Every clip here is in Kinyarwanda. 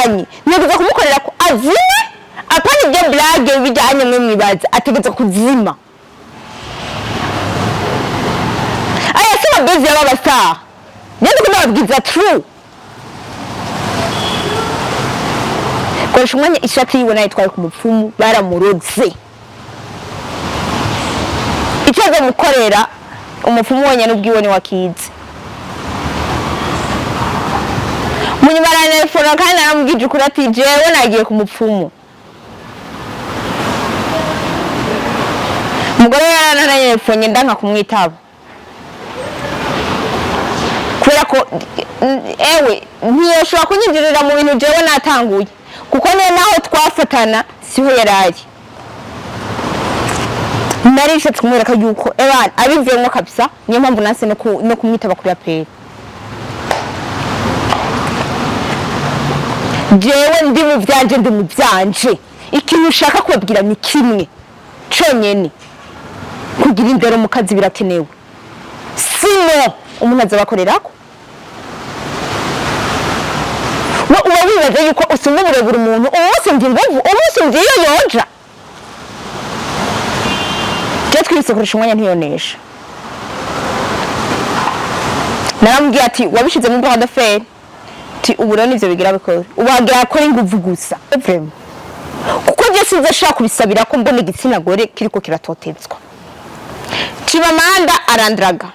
mujanye nigeze kumukorera ko azime apana ibyo blague bijanye mwe mwibaza ategetse kuzima aya sima bezi y'abastar nende ko nababwiza true Koreshumwanya ishati yiwe nayo twari ku mupfumu baramuroze icyo zo mukorera umupfumu wonyene ubwiwe ni wakize munyuma aranatelefona kandi naramubwije ukuri ati jewe nagiye ku mupfumu umugore yarananyefonye ndanka kumwitaba kubera ko ewe ntiyoshobora kunyinjirira mu bintu jewe natanguye kuko naho twafatana siho yarari narishatse kumwereka yuko ebana abivuyemo kabisa niyo mpamvu nase no kumwitaba kuri aperi jewe ndi mu byanje ikintu ushaka kubabwira ni kimwe conyene kugira indero mu kazi birakenewe sino umuntu azabakorerako uba wibaza yuko usumba uburebura umuntu umunsi ndi ingovu umunsi ndi iyo yonja je twise Koreshumwanya ntiyonesha naramubwiye ati wabishize mu bwanda feri ti uburo nivyo bigira bikora ubagira ko inguvu gusa vraiment kuko je sinze shaka kubisabira ko mbona igitsina gore kiriko kiratotezwa Chimamanda arandraga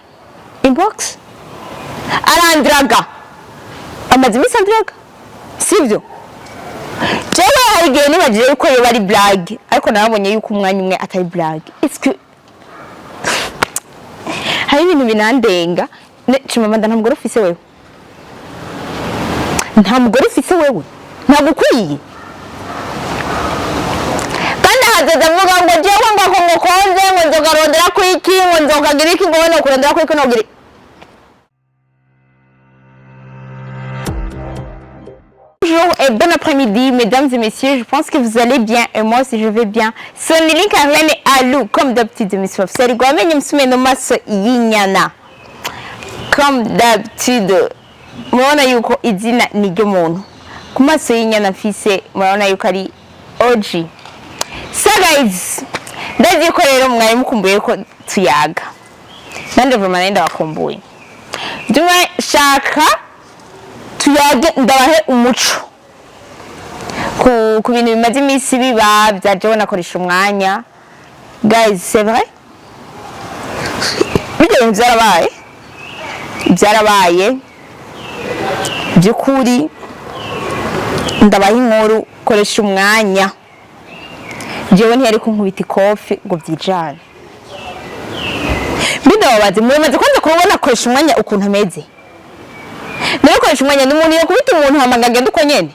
inbox arandraga amazimisa andraga sivyo jewe hari gihe nibagire yuko yo bari blague ariko narabonye yuko umwanya umwe atari blague hari ibintu binandenga Chimamanda nta mugore ufise wewe nta mugore ufise wewe ntagukwiye kandi hazaza mvuga ngo jewe ngo mukonze ngo nzogarondera ku iki ngo nzokagira iki ngo no kurondera ku iki no gira Bonjour et bon après-midi mesdames et messieurs, je pense que vous allez bien et moi aussi je vais bien. Sonny Link Arlene et Alu comme d'habitude de Miss Waf. Seri gwamenye msume no maso yinyana. Comme d'habitude murabona yuko izina ni ryo muntu ku maso y'inyana mfise murabona yuko ari OG. So guys ndazi ko rero mwari mukumbuye ko tuyaga nande vraiment nenda bakumbuye ndumwe shaka tuyage ndabahe umuco ku bintu bimaze imisi biba byaje na Koreshumwanya guys c'est vrai bijye byarabaye byukuri ndabaye inkuru Koreshumwanya jewe ntiyari kunkubita ikofi ngo byijane bidababaze muremaze kwanza kubona Koreshumwanya ukuntu ameze nayo Koreshumwanya ni umuntu yakubita umuntu hamaganga nduko nyene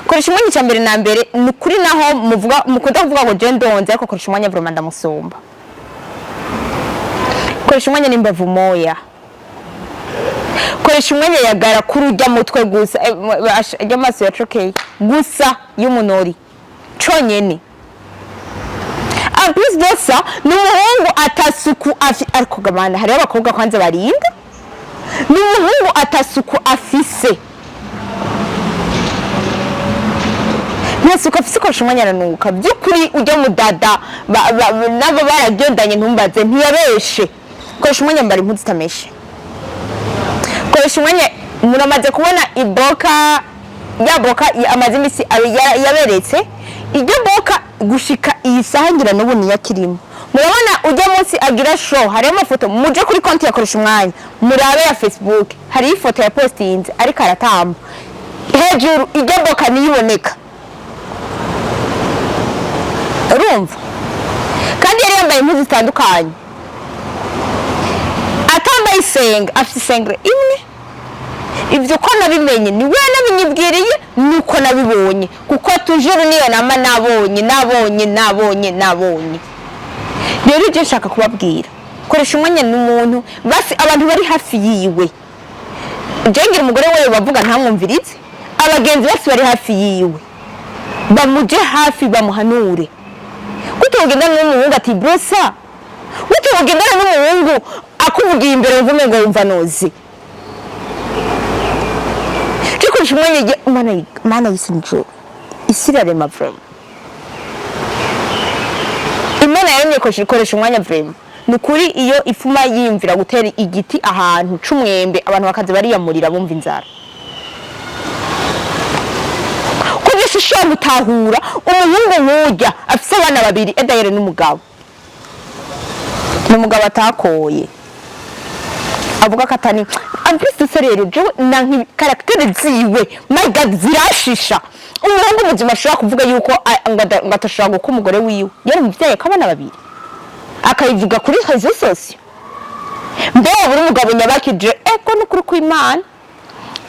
Koreshumwanya cyambere na mbere ni kuri naho muvuga mukunda kuvuga ngo je ndonze ariko Koreshumwanya vraiment ndamusomba Koreshumwanya nimbavu moya Koreshumwanya yagara kurujya mutwe gusa y'amaso yacokeye gusa y'umunori conyene en plus de ça n'umuhungu atasuku ariko gabana hari abakobwa kwanze barinda n'umuhungu atasuku afise nasuka afise Koreshumwanya aranuka byukuri ujya mudada nabo baragyondanye ntumbaze ntiyabeshe Koreshumwanya mbari impuzu itameshe Koreshumwanya muramaze kubona iboka ya boka amazimisi yaberetse iryo boka gushika iyi sahangira n'ubuni yakirimo murabona ujya munsi agira show hari amafoto muje kuri konti ya Koreshumwanya murabe ya Facebook hari ifoto ya postinze ariko aratamba hejuru iryo boka niyiboneka urumva kandi yari yambaye impuzu zitandukanye atambaye isenga afite isengre imwe ibyo ko nabimenye ni we nabinyibwiriye nuko nabibonye kuko tujuru niyo nama nabonye rero ije nshaka kubabwira Koreshumwanya n'umuntu basi abantu bari hafi yiwe jengira umugore we bavuga ntamwumvirize abagenzi bose bari hafi yiwe bamuje hafi bamuhanure kutogenda n'umuhungu ati brosa kutogenda n'umuhungu akuvugiye imbere mvume ngo yumva nozi Koreshumwanya mana yisinjo isirarema vraiment Imana yaremye Koreshumwanya vraiment nukuri iyo ifuma yimvira gutera igiti ahantu c'umwembe abantu bakaze bariyamurira bumva inzara Kubyisho sho mutahura umuhungu nkujya afise abana babiri edayere n'umugabo atakoye avuga katani ampliste serero je nanki caractère ziwe my god zirashisha umuhungu muzima ashobora kuvuga yuko ngatashaka guko umugore wiwe yari muvyaye kabana babiri akayivuga kuri réseaux sociaux mbe buri umugabo nyabakije eko n'ukuri kw'Imana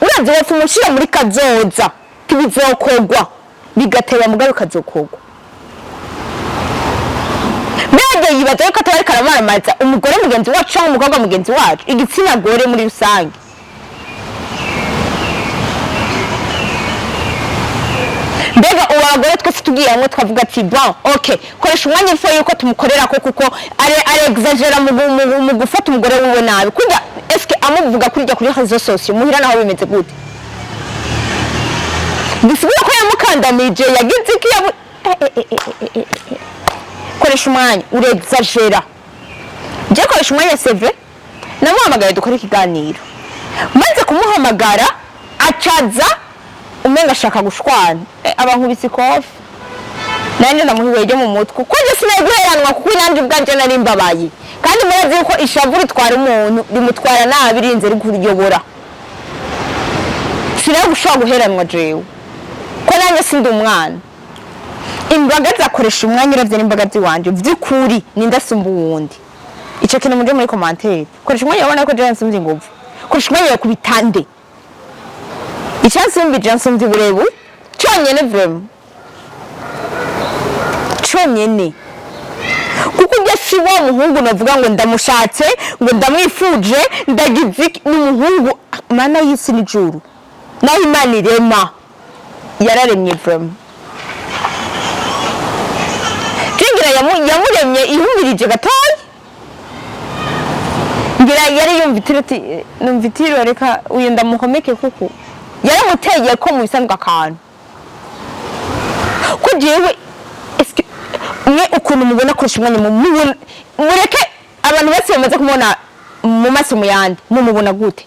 uravye wapfa umushira muri kazoza kibizokogwa bigateba mugabe kazokogwa Mbega yibaza yuko atari karamaramaza umugore mugenzi wacu cyangwa umukobwa mugenzi wacu igitsina gore muri rusange Mbega uwagore twese tugiye hamwe twavuga ati bon okay Koreshumwanya ifo yuko tumukorera ko kuko ari exagera mu gufata umugore wiwe nabi kurya eske amuvuga kurya kuri réseaux sociaux muhira naho bimeze gute Bisubira ko yamukandamije yagize iki Koreshumwanya urexagera je Koreshumwanya c'est vrai namuhamagaye dukora ikiganiro maze kumuhamagara acaza umenga ashaka gushwana abankubise kofi nanje namuhiweje mu mutwe kuko je sinaguheranwa kuko nanje ubwanje nari mbabaye kandi murazi yuko ishavu ritwara umuntu rimutwara nabi rinze rikuriyobora sinagushaka guheranwa jewe ko nanje sindi umwana imbaga zakoreshumwanya uravye n'imbaga ziwanje vy'ukuri nindasumba uwundi ico kintu muje muri commentaire Koreshumwanya yabona ko je nsumvye inguvu Koreshumwanya yakubitande icyansumbi jansumvye burebu cyonyene vraiment cyonyene kuko ujya sibo umuhungu navuga ngo ndamushatse ngo ndamwifuje ndagize n'umuhungu mana y'isi n'ijuru naho Imana irema yararemye vraiment yamuremye ihumirije gatoya ngira yari yumvitiro reka uyu ndamuhomeke kuko yaramuteye ko mu bisanzwe akantu kujewe eske mwe ukuntu mubona Koreshumwanya mureke abantu bose bamaze kumubona mu maso muyandi mumubona gute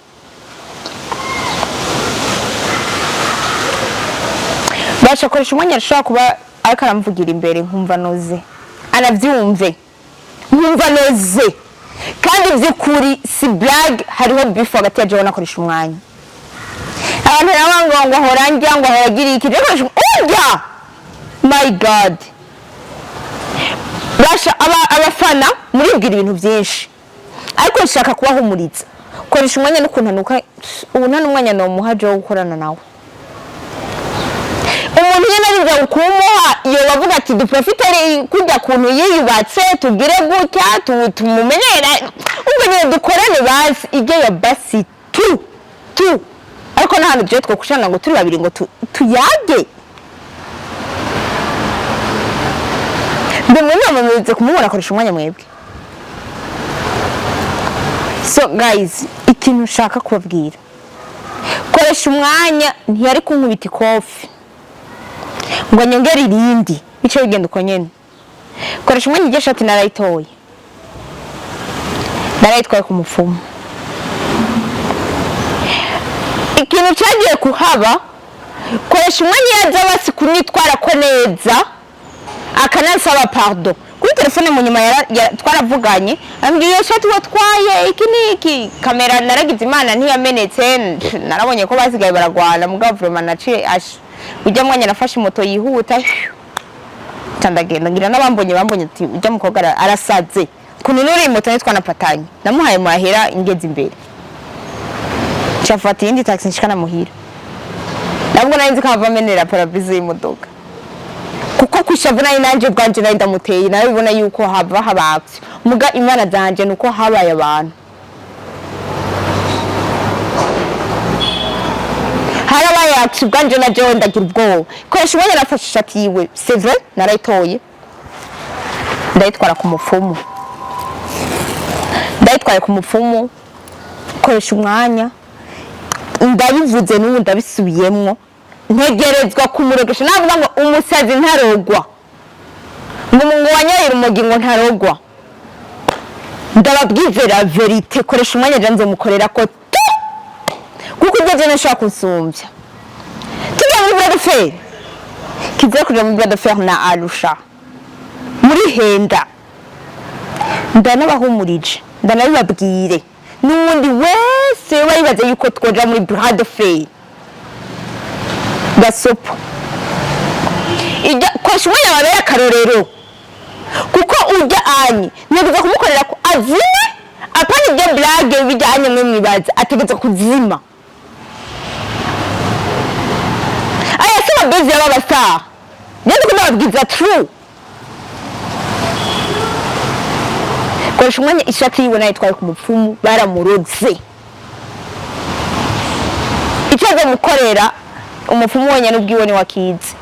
basha Koreshumwanya ashobora kuba ariko aramvugira imbere nkumva noze anavyumve nkumva noze kandi vy'ukuri si blague hariho beef hagati ya Jewe na Koreshumwanya abantu nabango horanja ngo horagira iki rero urya my god basha abafana muribwira ibintu byinshi ariko nshaka kubahumuriza Koreshumwanya n'ukuntanuka ubu nta n'umwanya no muhaje wo gukorana nawe umuntu yenariza ukumuha iyo bavuga ati duprofiteri kujya kuntu yiyubatse tugire gutya tumumenyera ubwo niyo dukorane basi ije ya basi tu ariko nahantu byo twokushana ngo turi babiri ngo tuyage ndemwe namamaze kumubona Koreshumwanya mwebwe so guys ikintu nshaka kubabwira Koreshumwanya ntiyari kunkubita ikofi ngo nyongera irindi bice bigenda uko nyene Koreshumwanya igihe shati narayitoye ku mufumo ikintu cyagiye kuhaba Koreshumwanya yaza basi kunyitwara ko neza akanansaba pardon kuri telefone mu nyuma twaravuganye ambwiye shati watwaye iki niki kamera naragize Imana ntiyamenetse narabonye ko basigaye baragwana mu government naciye ujya mwanya nafashe moto yihuta tandagenda ngira nabambonye ati ujya mukogara arasaze kuno nuri moto nitwanapatanye namuhaye mahera ingeze imbere chafati indi taxi nshikana muhira nabwo narinzi kava menera parabizi y'imodoka kuko kwishavuna inanje bwanje nari ndamuteye nabibona yuko hava habavye muga Imana zanje nuko habaye abantu harabaye ati bwanje na Jewe ndagira ubwoba Koreshumwanya nafashe ishati yiwe c'est vrai narayitoye ndayitwara ku mupfumu ndayitwaye ku mupfumu Koreshumwanya ndabivuze n'ubu ndabisubiyemwo ntegerezwa kumurogesha navuga ngo umusazi ntarogwa ngo wanyoye urumogi ngo ntarogwa ndababwize la verite koresha umwanya janze mukorera ko kuko ibyo je nashaka kunsumbya tujya muri bras de fer kiza kuja muri bras de fer na Arusha muri henda ndanabahumurije ndanabibabwire n'undi wese wayibaze yuko twoja muri bras de fer gasopo ijya koresha umwanya wabera akarorero kuko ujya anyi ntegeza kumukorera ko azime apana ibyo blage bijyanye mwe mwibaza ategeza kuzima aya sima bezi y'ababasa nende ko nababwiza true koresha umwanya ishati yiwe nayo twari ku mupfumu baramuroze icyo mukorera umupfumu wenyine ubwiwe ni wakize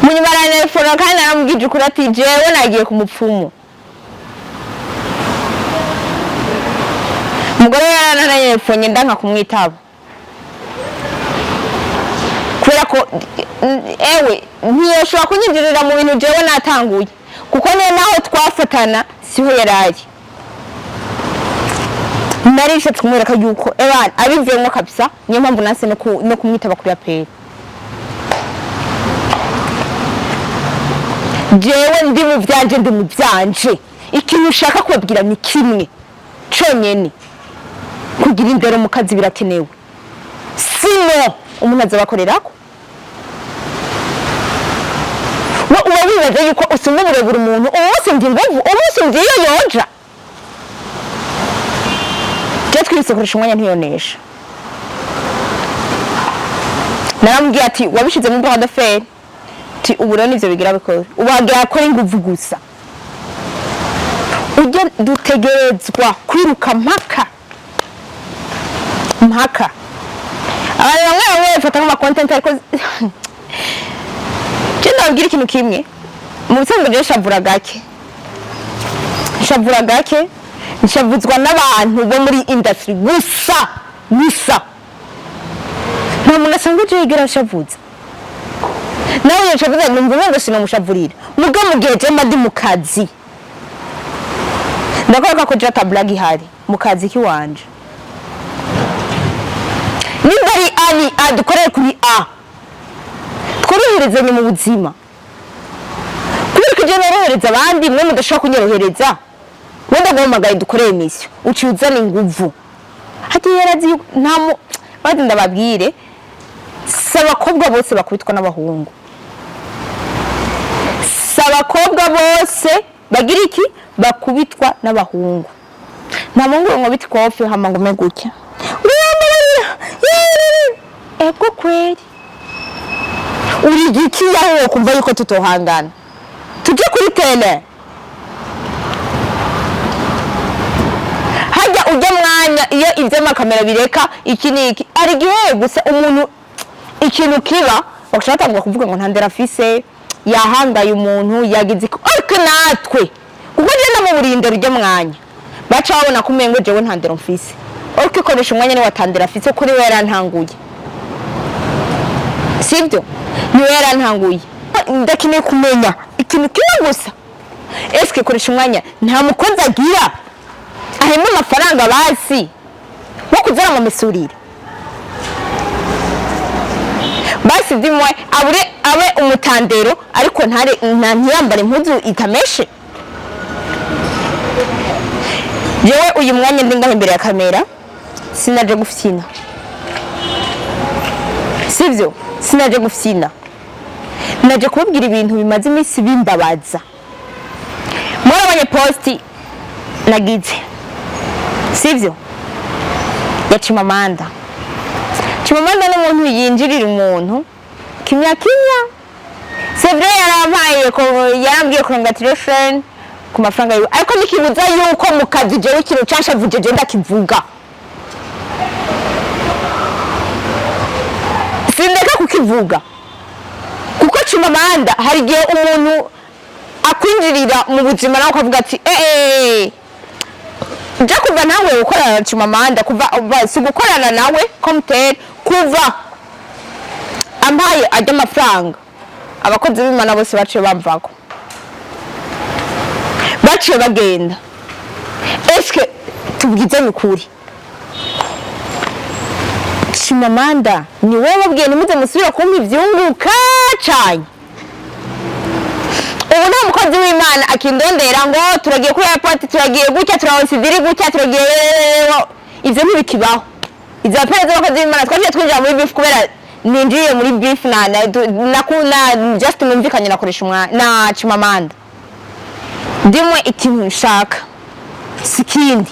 munyimarana telefone kandi naramubwije ukuri ati jewe nagiye ku mupfumu umugore yarananiye telefone ndanka kumwitaba kubera ko ewe ntiyashobora kunyinjirira mu bintu jewe natanguye kuko niyo naho twafatana siho yarari narishe kumwereka yuko ebana abivuyemo kabisa niyo mpamvu nase no kumwitaba kuri aperi jewe ndi mu byanje ikintu ushaka kubabwira ni kimwe conyene kugira indero mu kazi birakenewe sino umuntu azabakorerako uba wibaza yuko usumba uburebure umuntu umunsi ndi inguvu umunsi ndi iyo yoja je twise koresha umwanya ntiyonesha naramubwiye ati wabishize mu bras de fer ti uburo nivyo bigira bikora ubagira akora inguvu gusa ujye dutegerezwa kwiruka mpaka abantu bamwe bafata nk'ama content ariko je ndabwira ikintu kimwe mu bisanzwe je shavura gake nshavuzwa n'abantu bo muri industry gusa nta muntu asanzwe je yigera shavuza nawe yashavuza numva ngo sinamushavurira muga mu gihe je madi mu kazi ndakora ko jata blagi hari mu kazi kiwanje nibari ali adukorera kuri a tworoherezanye mu buzima kubera ko je norohereza abandi mwe mudashaka kunyorohereza wenda guhamagaye dukoreye mission ucuzana inguvu hati yarazi ntamo bandi ndababwire sabakobwa bose bakubitwa n'abahungu sabakobwa bose bagira iki bakubitwa n'abahungu nta mungu ngo bitwa ofi hama ngo megutya ego kweli uri giki yaho kumva yuko tutohangana tujye kuri tele hajya ujya mwanya iyo ivy'amakamera bireka iki niki ari gihe gusa umuntu ikintu kiba bakashaka kuvuga ngo ntandera afise yahangaye umuntu yagize ariko natwe kuko je na mu burinde rujya mwanya baca babona kumengo jewe ntandera mfise ariko ikoresha umwanya ni watandera afise kuri we yarantanguye sibyo ni we yarantanguye ndakeneye kumenya ikintu kiba gusa eske ikoresha umwanya nta mukozi agira ahema amafaranga basi wo kuzara mu misurire basi dimwe abe umutandero ariko ntiyambare impuzu itameshe jewe uyu mwanya ndi ngaho imbere ya kamera sinaje gufyina sivyo sinaje gufyina naje kubabwira ibintu bimaze iminsi bimbabaza murabanye posti nagize sivyo ya Chimamanda n'umuntu yinjirira umuntu kimya c'est vrai yarambwiye congratulation ku mafaranga yiwe ariko nikibuza yuko mu kazi jewe ikintu canshavuje je ndakivuga sindeka kukivuga kuko Chimamanda hari gihe umuntu akwinjirira mu buzima nawe ukavuga ati je kuva nawe ukorana na Chimamanda kuva si gukorana nawe komtel kuva ampaye ajya amafaranga abakozi b'Imana bose baciye bamvako baciye bagenda eske tubwizanye ukuri Chimamanda ni wowe wabwiye nimuze musubira kumpa ivyunguka cyane ubu nta mukozi w'Imana akindondera ngo turagiye kuri airport turagiye gutya turaonsidiri gutya turagiye ivyo ntibikibaho izo apeza abakozi b'Imana twagiye twinjira muri beef kubera ninjiye muri beef na just numvikanye nakoresha na Chimamanda ndimwe ikintu nshaka sikindi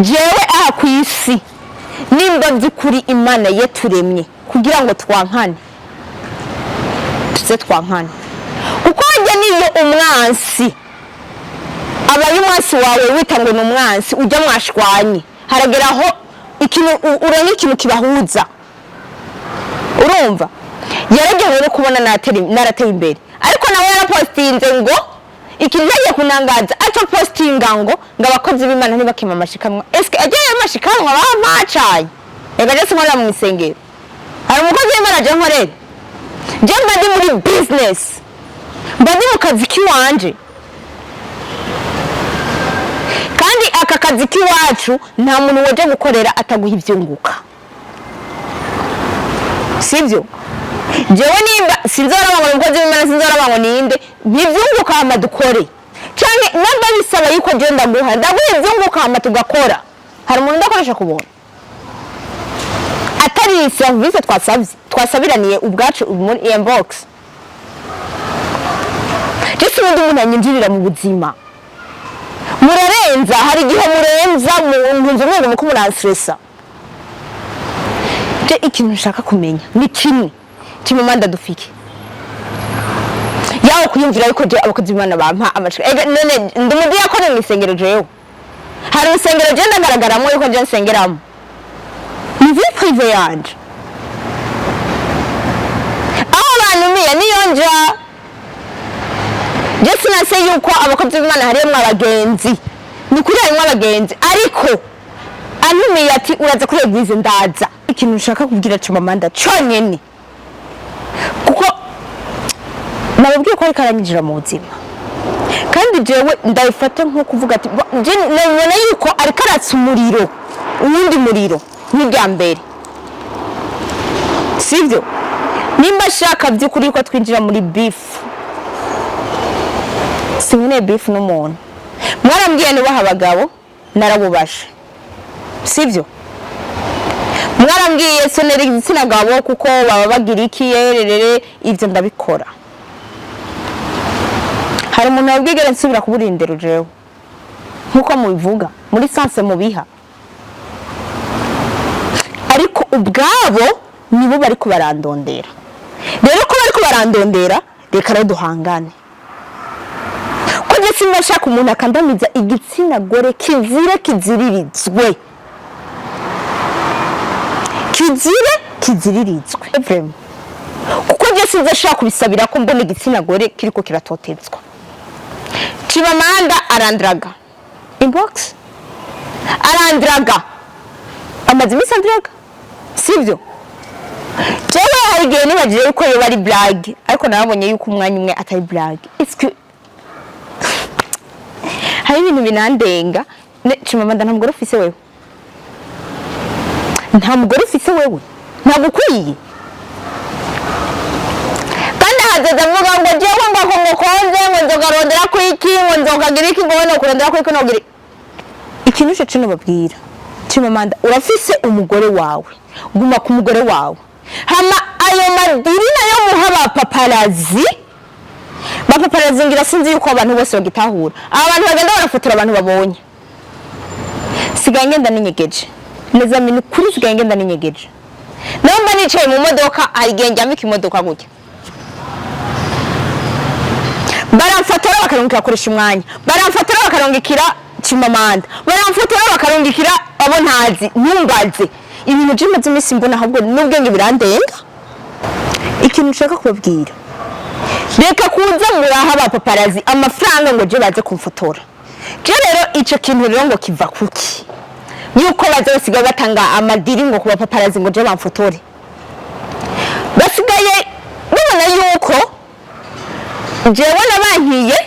jewe aha kwisi nimba byukuri Imana yaturemye kugira ngo twankane tuze twankane kuko njye niyo umwansi abaye umwansi wawe witango n'umwansi ujya mwashwanye harageraho ikintu uranye ikintu kibahuza urumva yaragewe no kubona narateye imbere ariko nawe yarapostinze ngo ikintu yagiye kunangaza aca postinga ngo abakozi b'Imana ntibakima amashikanwa eske agiye amashikanwa bamacaye ega je simara mu isengero hari umukozi w'Imana je nkorera je mbadi muri business mbadi mu kazi kiwanje kandi aka kazi kiwacu nta muntu waje gukorera ataguha ivyunguka sivyo jewe nimba sinzora bango umukozi w'Imana sinzora bango ninde ntivyunguka hama dukore canke namba bisaba yuko je ndaguha ivyunguka hama tugakora hari umuntu ndakoresha kubona atari service twasabiraniye ubwacu muri inbox Jesi undi umuntu anyinjirira mu buzima murarenza hari igihe murenza nkunze mwego muko muranstressa je ikintu nshaka kumenya ni kimwe Chimamanda dufike yawo kuyumvira yuko je abakozi b'Imana bampa amacika none ndumudiye akone mu isengero jewe hari isengero je ndagaragaramo yuko je nsengeramo ni vie privée yanje aho banumiye niyo nja je sinase yuko abakozi b'Imana harimo abagenzi ni kuri harimo abagenzi ariko anumiye ati uraza kuri eglise ndaza ikintu nshaka kubwira Chimamanda cyonyene kuko nababwiye ko ari karanyijira mu buzima kandi jewe ndayifata nko kuvuga ati je nabona yuko ari karatsa umuriro uwundi muriro n'irya mbere sivyo nimba shaka byukuri ko twinjira muri beef simene beef n'umuntu mwarambwiye nubaha abagabo narabubashe sivyo mwarambwiye sonera igitsina gabo kuko baba bagira iki yererere ivyo ndabikora hari umuntu wabwigera nsubira kuburindero jewe nkuko mubivuga muri sanse mubiha ariko ubwabo nibo bari kubarandondera rero ko bari kubarandondera reka rero duhangane ko je sinashaka umuntu akandamiza igitsina gore kiziririzwe kiziririzwe vraiment kuko je sinzashaka kubisabira ko mbona igitsina gore kiriko kiratotezwa Chimamanda arandraga inbox arandraga amazimi sandraga sivyo jewe hari igihe nibagiye yuko yo bari blague ariko narabonye yuko umwanya umwe atari blague hari ibintu binandenga Chimamanda nta mugore ufise wewe nta mugore ufise wewe ntagukwiye kandi hazaza mvuga ngo jewe ngo mukonze ngo nzogarondera ku iki ngo nzokagira iki ngo no kurondera ku iki no gira ikintu cyo cyo babwira Chimamanda urafise umugore wawe guma ku mugore wawe hama ayo madirina yo muhaba paparazi ngira sinzi yuko abantu bose bagitahura abantu bagenda barafotora abantu babonye sigaye ngenda ninyegeje neza mini kuri sigaye ngenda ninyegeje namba nicaye mu modoka ayigenjya miki modoka gutya baramfotora bakarungika Koreshumwanya baramfotora bakarungikira Chimamanda baramfotora bakarungikira abo ntazi ntumbaze ibintu by'amazi imisi mbona ahubwo n'ubwenge birandenga ikintu nshaka kubabwira reka kuza muraha ba paparazi amafaranga ngo je baze kumfotora rero ico kintu rero ngo kiva kuki yuko bazosiga batanga amadiri ngo kuba paparazi ngo je bamfotore basigaye babona yuko jewe nabankiye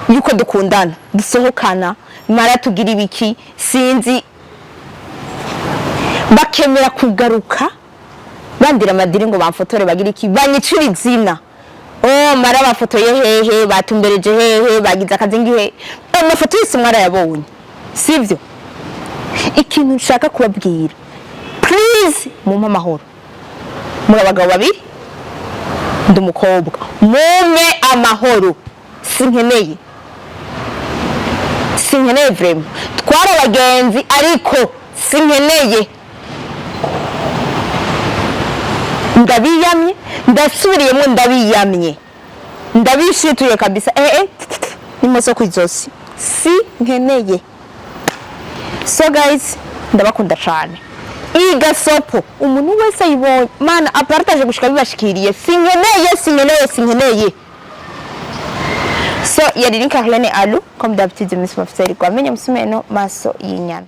yuko dukundana dusohokana mara tugira ibiki sinzi bakemera kugaruka bandira amadiri ngo bamfotore bagira iki banyicira izina mara bafotoye hehe batumbereje hehe bagize akazi ngihe amafoto yose mwara yabonye sivyo ikintu nshaka kubabwira please mumpa amahoro muri abagabo babiri ndumukobwa mume amahoro sinkeneye vraiment twara abagenzi ariko sinkeneye ndabiyamye ndasubiriyemo ndabiyamye ndabishituye kabisa nimoso kwizosi sinkeneye so guys ndabakunda cyane iga sopo umuntu wese ayibonye mana apartage gushika bibashikiriye sinkeneye so yari Alu comme d'habitude Miss Mafsari kwa menye msumeno maso yinyana